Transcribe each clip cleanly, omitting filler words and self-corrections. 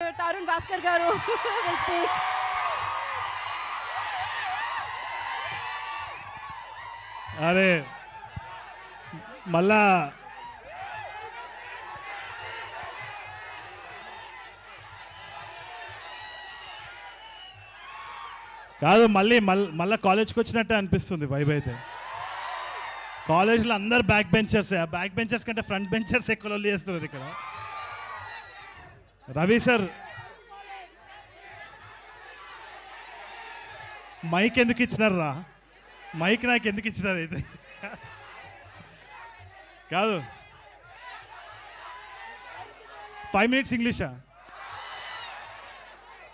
Tarun Bhaskar garu will speak. అరే మళ్ళా కాదు మళ్ళీ కాలేజ్కి వచ్చినట్టే అనిపిస్తుంది వైబ్ అయితే. కాలేజ్లో అందరు బ్యాక్ బెంచర్స్, ఆ బ్యాక్ బెంచర్స్ కంటే ఫ్రంట్ బెంచర్స్ ఎక్కువ లొల్లి చేస్తున్నారు ఇక్కడ. రవి సార్ మైక్ ఎందుకు ఇచ్చినారా? మైక్ నాకు ఎందుకు ఇచ్చినారు అయితే? కాదు 5 minutes ఇంగ్లీషా?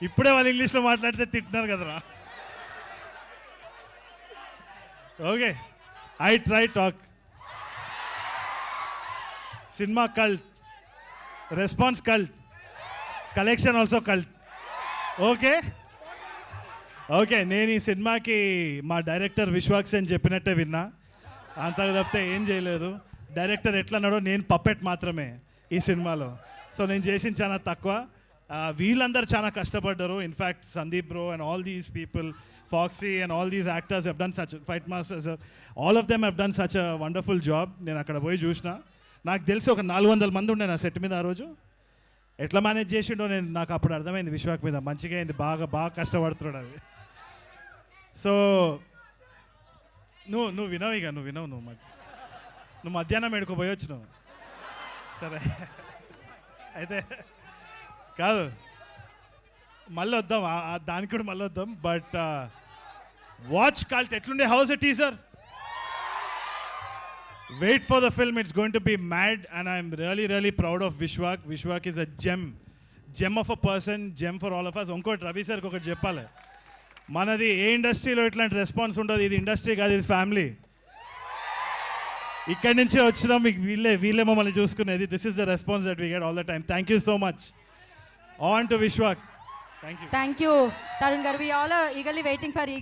ఇప్పుడే వాళ్ళు ఇంగ్లీష్లో మాట్లాడితే తింటున్నారు కదరా. Okay, I try talk. Cinema cult, response cult, collection also cult. Okay okay, నేను ఈ సినిమాకి మా డైరెక్టర్ విశ్వాక్స్ అని చెప్పినట్టే విన్నా, అంతకు తప్పితే ఏం చేయలేదు. డైరెక్టర్ ఎట్లా అన్నాడో, నేను పప్పెట్ మాత్రమే ఈ సినిమాలో. సో నేను చేసింది చాలా తక్కువ. వీళ్ళందరూ చాలా కష్టపడ్డారు. In fact Sandeep bro and all these people, Foxy and all these actors have done such a, Fight Masters, all of them have done such a wonderful job. నేను అక్కడ పోయి చూసిన, నాకు తెలిసి ఒక 400 మంది ఉండే నా సెట్ మీద ఆ రోజు. ఎట్లా మేనేజ్ చేసిండో నాకు అప్పుడు అర్థమైంది విశ్వాక్ మీద. మంచిగా అయింది, బాగా కష్టపడుతున్నాడు అది. సో నువ్వు వినవు, ఇక నువ్వు వినవు. నువ్వు మధ్యాహ్నం ఎడుకోపోయొచ్చు నువ్వు. సరే అయితే కాదు, మళ్ళీ వద్దాం, దానికి కూడా మళ్ళీ వద్దాం. బట్ వాచ్ కల్ట్ ఎట్లుండే, how's a teaser, wait for the film, it's going to be mad. And I'm really proud of Vishwak. Vishwak is a gem of a person, gem for all of us. ఇంకోటి రవి సార్కి ఒకటి చెప్పాలి, మనది ఏ ఇండస్ట్రీలో ఇట్లాంటి response ఉండదు. ఇది ఇండస్ట్రీ కాదు, ఇది ఫ్యామిలీ. ఇక్కడి నుంచే వచ్చినాం, మీకు వీళ్ళే మమ్మల్ని చూసుకునేది. This is the response that we get all the time. Thank you so much. On to Vishwak. Thank you Tarun garu. We all are eagerly waiting for ee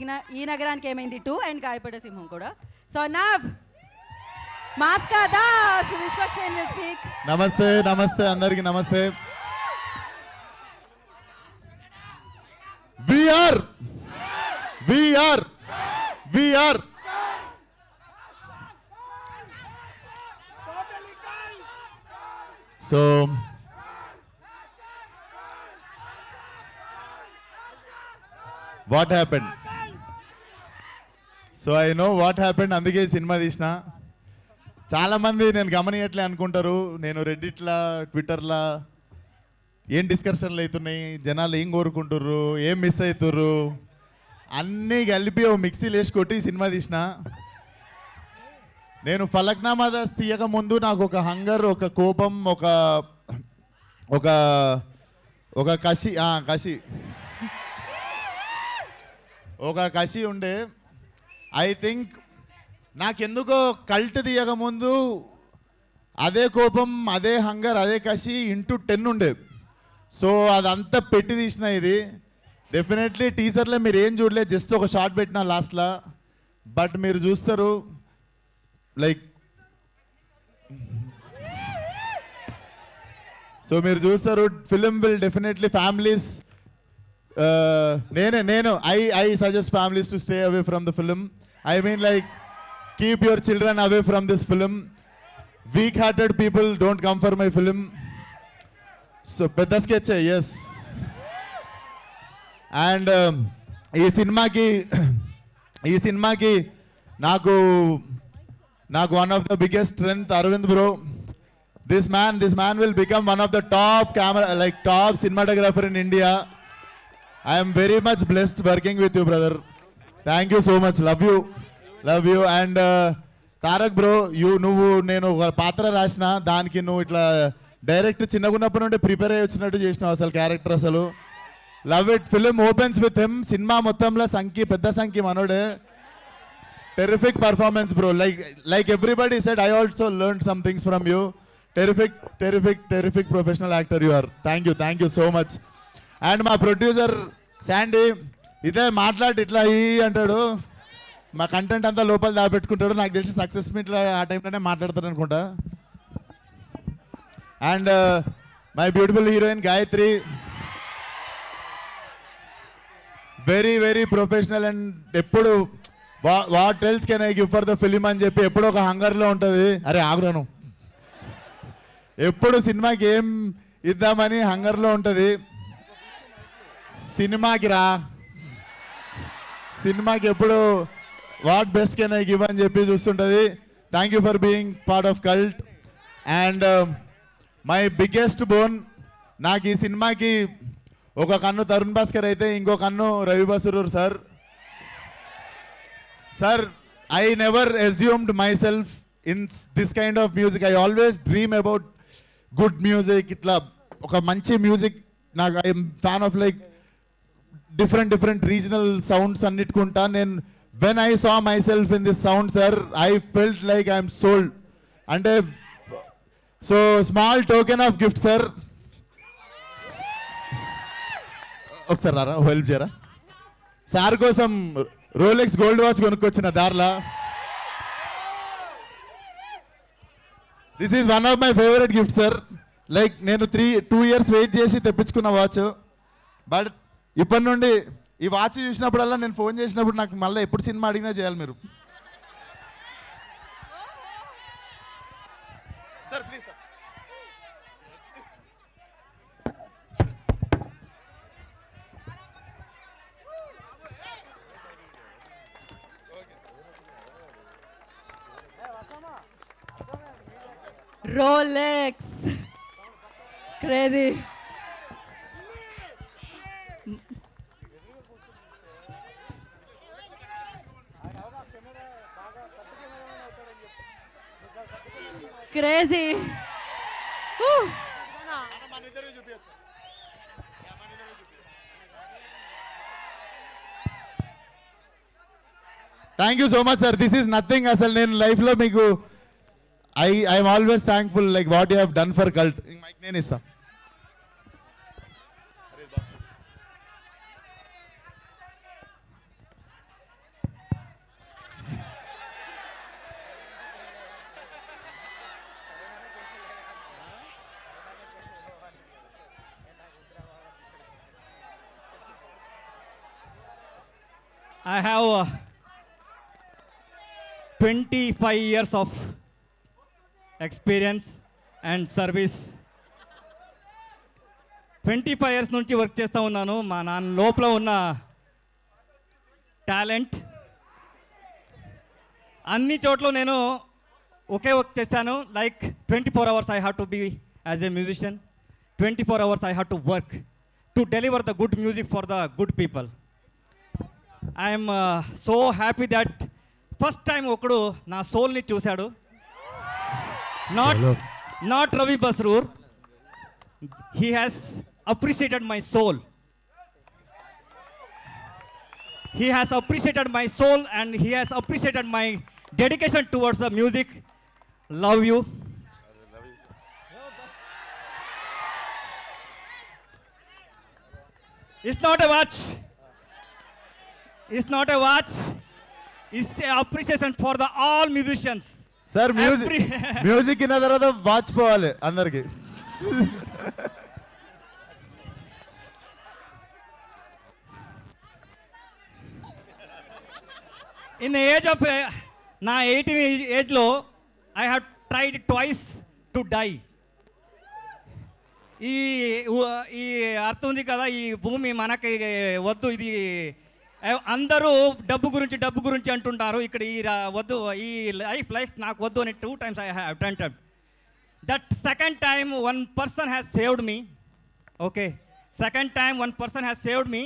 nagaraniki emaindi 2 and Gayapade Simham kuda. So now Maska Das Vishwak Sen will speak. Namaste andariki namaste. We are so what happened? So I know what happened. అందుకే cinema తీసిన. చాలామంది నేను గమనియట్లే అనుకుంటారు, నేను రెడ్డిట్లా ట్విట్టర్లా ఏం డిస్కషన్లు అవుతున్నాయి, జనాలు ఏం కోరుకుంటుర్రు, ఏం మిస్ అవుతుర్రు, అన్నీ కలిపి ఓ మిక్సీలు వేసి కొట్టి సినిమా తీసిన. నేను ఫలక్నామా దాస్ తీయక ముందు నాకు ఒక హంగర్, ఒక కోపం, ఒక కసి ఉండే. ఐ థింక్ నాకెందుకో కల్ట్ తీయకముందు అదే కోపం, అదే హంగర్, అదే కసి ఇంటూ 10 ఉండే. సో అదంతా పెట్టి తీసిన. ఇది డెఫినెట్లీ టీజర్లో మీరు ఏం చూడలేదు, జస్ట్ ఒక షార్ట్ పెట్టిన లాస్ట్లో. బట్ మీరు చూస్తారు, లైక్ సో మీరు చూస్తారు, film will definitely families. I suggest families to stay away from the film. I mean, like, keep your children away from this film. Weak-hearted people don't come for my film. So పెద్ద sketch, yes. And ఈ సినిమాకి నాకు one of the biggest strength, Arvind bro. This man will become one of the top cinematographer in India. I am very much blessed working with you, brother. Thank you so much. Love you. And Tarak bro, నువ్వు నేను ఒక పాత్ర రాసిన దానికి నువ్వు ఇట్లా direct చిన్నగున్నప్పటి నుండి prepare అయ్యి వచ్చినట్టు చేసినావు అసలు క్యారెక్టర్. అసలు love it. Film opens with him. Cinema మొత్తంలో పెద్ద సంఖ్య మనోడే. Terrific performance bro. Like everybody said, I also learned some things from you. Terrific professional actor you are. Thank you so much. And మా producer Sandy ఇదే ఇట్లా అంటాడు, మా content అంతా లోపల దాపెట్టుకుంటాడు. నాకు తెలిసి సక్సెస్ మీట్లో ఆ టైంలోనే మాట్లాడతాడు అనుకుంటా. And my beautiful heroine Gayathri, very very professional and ఎప్పుడు what else can I give for the film అని చెప్పి ఎప్పుడు ఒక హంగర్లో ఉంటుంది. అరే ఆగురాను, ఎప్పుడు సినిమాకి ఏం ఇద్దామని హంగర్లో ఉంటుంది. సినిమాకి ఎప్పుడు what best can I give అని చెప్పి చూస్తుంటుంది. Thank you for being part of cult. And my biggest boon, నాకు ఈ సినిమాకి ఒక కన్ను తరుణ్ భాస్కర్ అయితే ఇంకో కన్ను Ravi Basrur sir. Sir, I never assumed myself in this kind of music. I always dream about good music. ఇట్లా ఒక మంచి మ్యూజిక్ నాకు I'm fan of like different regional sounds అన్నిటికుంటా. నేను when I saw myself in this sound sir, I felt like I'm sold. అంటే so small token of gift sir. ఒకసారి రారా, help చేయరా. సార్ కోసం రోలెక్స్ గోల్డ్ వాచ్ కొనుక్కొచ్చిన దారిలా. This is one of my favourite gift sir. Like నేను 2 years wait చేసి తెప్పించుకున్న watch. But ఇప్పటి నుండి ఈ వాచ్ చూసినప్పుడల్లా నేను ఫోన్ చేసినప్పుడు నాకు మళ్ళీ ఎప్పుడు సినిమా అడిగినా చేయాలి మీరు. Sir please sir. Rolex. Crazy. Crazy. Woo. Thank you so much sir. This is nothing. అసలు నేను లైఫ్లో మీకు I'm always thankful like what you have done for Cult. Mic నేను ఇస్తా. I have 25 years of experience and service. 25 years నుంచి work చేస్తూ ఉన్నాను. మా నాన్న లోపల ఉన్న టాలెంట్ అన్ని చోట్ల నేను ఒకే వర్క్ చేస్తాను. Like 24 hours I have to be as a musician. 24 hours I have to work to deliver the good music for the good people. I am so happy that first time ఒకడు నా సోల్ని చూశాడు. Not Ravi Basroor. He has appreciated my soul. He has appreciated my soul and he has appreciated my dedication towards the music. Love you. It's not a watch. It's not a watch. It's a appreciation for the all musicians. Sir music విన్న తర్వాత watch పోవాలి అందరికి. In the age of నా 18 ఏజ్లో I have tried twice to die. ఈ అర్థం ఉంది కదా, ఈ భూమి మనకి వద్దు, ఇది అందరూ డబ్బు గురించి అంటుంటారు. ఇక్కడ ఈ వద్దు, ఈ లైఫ్ నాకు వద్దు అని 2 times I have attempted. That second time one person has saved me. Okay, second time one person has saved me.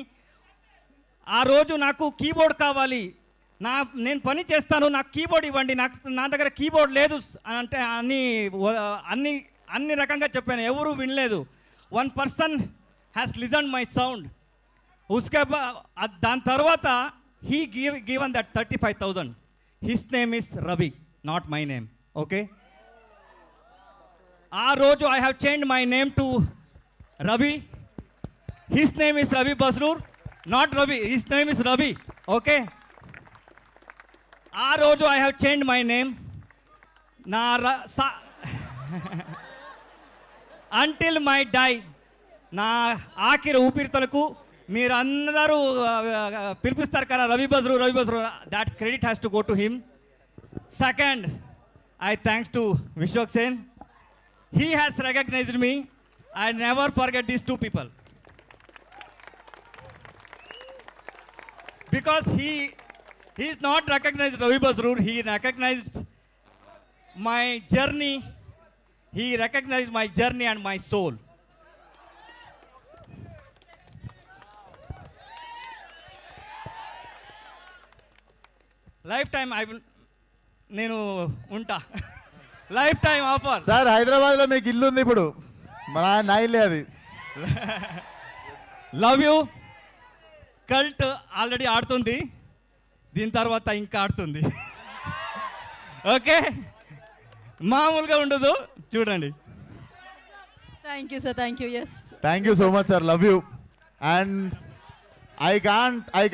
ఆ రోజు నాకు కీబోర్డ్ కావాలి, నేను పని చేస్తాను, నాకు కీబోర్డ్ ఇవ్వండి, నా దగ్గర కీబోర్డ్ లేదు అని అంటే అన్ని రకంగా చెప్పాను, ఎవరు వినలేదు. One person has listen my sound. దాని తర్వాత he given that 35,000. His name is Ravi, not my name. Okay, ఆ రోజు I have change my name to Ravi. His name is Ravi Basrur, not Ravi. His name is Ravi. Okay, ఆ రోజు I have change my name. నా until my die, నా ఆఖరి ఊపిరితలకు మీరు అందరూ పిలిపిస్తారు కదా Ravi Basrur, that credit has to go to him. Second, I thanks to Vishwak Sen. He has recognized me. I never forget these two people because he is not recognized Ravi Basroor, he recognized my journey, he recognized my journey and my soul. Lifetime I will నేను ఉంటా. Lifetime offer. Sir హైదరాబాద్లో మీకు ఇల్లు ఉంది ఇప్పుడు, నా ఇల్లే అది. Love you. కల్ట్ ఆల్రెడీ ఆడుతుంది, దీని తర్వాత ఇంకా ఆడుతుంది. ఓకే, మామూలుగా ఉండదు, చూడండి. Thank you sir, thank you. Yes, thank you so much sir, love you. And I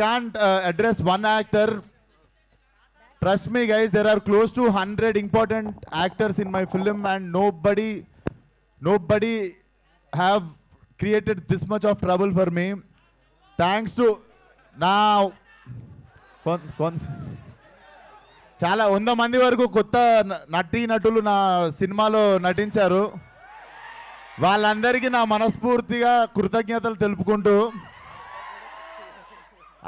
can't address one actor. Trust me guys, there are close to 100 important actors in my film and nobody have created this much of trouble for me. Thanks to నా చాలా 100 మంది వరకు కొత్త నటులు నా సినిమాలో నటించారు. వాళ్ళందరికీ నా మనస్ఫూర్తిగా కృతజ్ఞతలు తెలుపుకుంటూ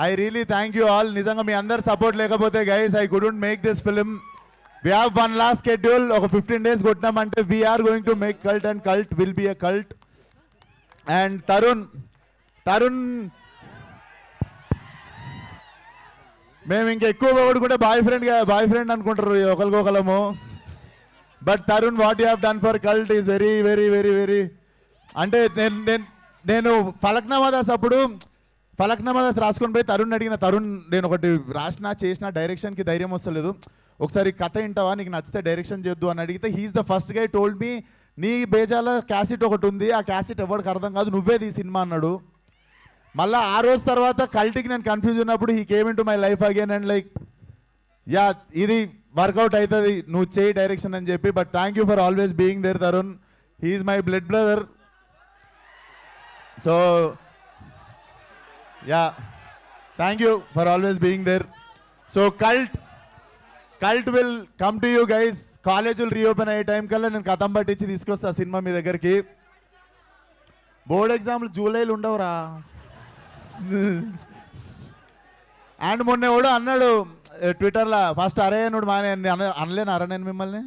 I really thank you all. నిజంగా మీ అందరు సపోర్ట్ లేకపోతే guys I couldn't make this film. We have one last schedule. ఒక 15 days కొట్టినామంటే we are going to make Cult and Cult will be a cult. And Tarun మేము ఇంకా ఎక్కువ కూడా బాయ్ ఫ్రెండ్ అనుకుంటారు ఒకరికొకరము. But Tarun, what you have done for Cult is very very very very. అంటే నేను ఫలక్నామాదాస్ రాసుకొని పోయి తరుణ్ అడిగిన, తరుణ్ నేను ఒకటి చేసిన డైరెక్షన్కి ధైర్యం వస్తలేదు, ఒకసారి కథ వింటావా, నీకు నచ్చితే డైరెక్షన్ చేద్దు అని అడిగితే he's the first guy told me, నీ బేజాల క్యాసెట్ ఒకటి ఉంది, ఆ క్యాసెట్ ఎవరికి అర్థం కాదు, నువ్వే ఈ సినిమా అన్నాడు. మళ్ళీ ఆ రోజు తర్వాత కల్ట్కి నేను కన్ఫ్యూజ్ ఉన్నప్పుడు he came in to my life again and like yeah ఇది వర్కౌట్ అవుతుంది, నువ్వు చేయి డైరెక్షన్ అని చెప్పి. But thank you for always being there Tarun. He is my blood brother. So yeah, thank you for always being there. So Cult will come to you guys. కాలేజీలు reopen అయ్యే time కల్లా నేను కథం పట్టించి తీసుకొస్తా సినిమా మీ దగ్గరికి. బోర్డ్ ఎగ్జామ్లు జూలైలో ఉండవురా. అండ్ మొన్న ఎవడో అన్నాడు ట్విట్టర్లో, ఫస్ట్ అరే నుడు మా అనలేను అరే నేను మిమ్మల్ని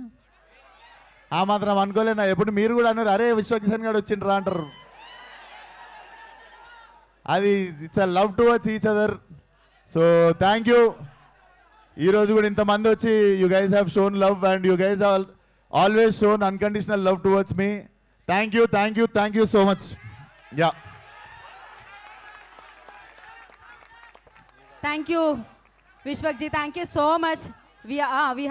ఆ మాత్రం అనుకోలేనా. ఎప్పుడు మీరు కూడా అన్నారు అరే విశ్వకిషన్ గారు వచ్చిండ్రా అంటారు. అది it's a love towards each other. So thank you. ఈరోజు కూడా ఇంతమంది వచ్చి you guys have shown love and you guys always shown unconditional love towards me. Thank you so much. Yeah, thank you Vishwak ji, thank you so much. We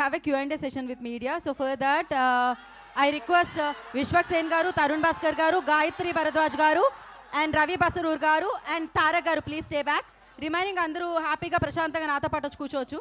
have a Q&A session with media, so for that I request Vishwak Sen garu, Tarun Bhaskar garu, Gayatri Bharadwaj garu and Ravi Basroor garu and Tarak garu, please stay back. Remaining andaru happy ga prashantanga nato paatu kuchochu.